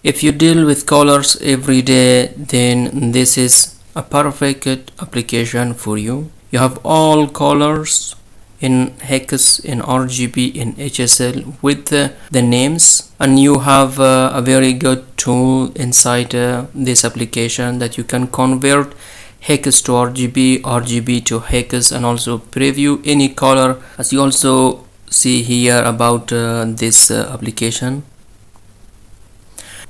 If you deal with colors every day, then this is a perfect application for you. You have all colors in hex, in RGB, in HSL with the names, and you have a very good tool inside this application that you can convert hex to RGB, RGB to hex, and also preview any color, as you also see here about this application.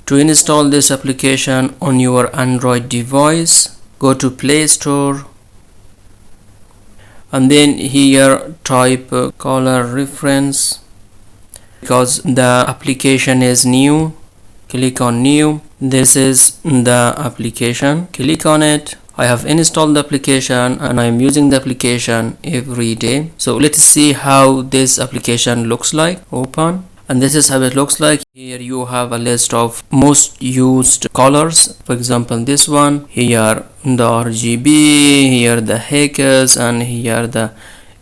To install this application on your Android device, go to Play Store and then here type color reference. Because the application is new, click on new. This is the application, click on it. I have installed the application and I am using the application every day. So let's see how this application looks like. Open, and this is how it looks like. Here you have a list of most used colors. For example, this one here, the RGB, here the hex, and here the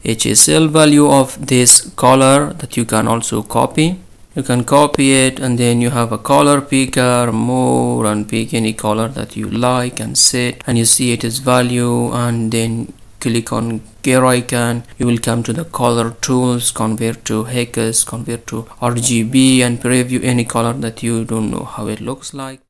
HSL value of this color that you can also copy. You can copy it, and then you have a color picker, more, and pick any color that you like and set, and you see it is value, and then click on gear icon. You will come to the color tools, convert to hex, convert to RGB, and preview any color that you don't know how it looks like.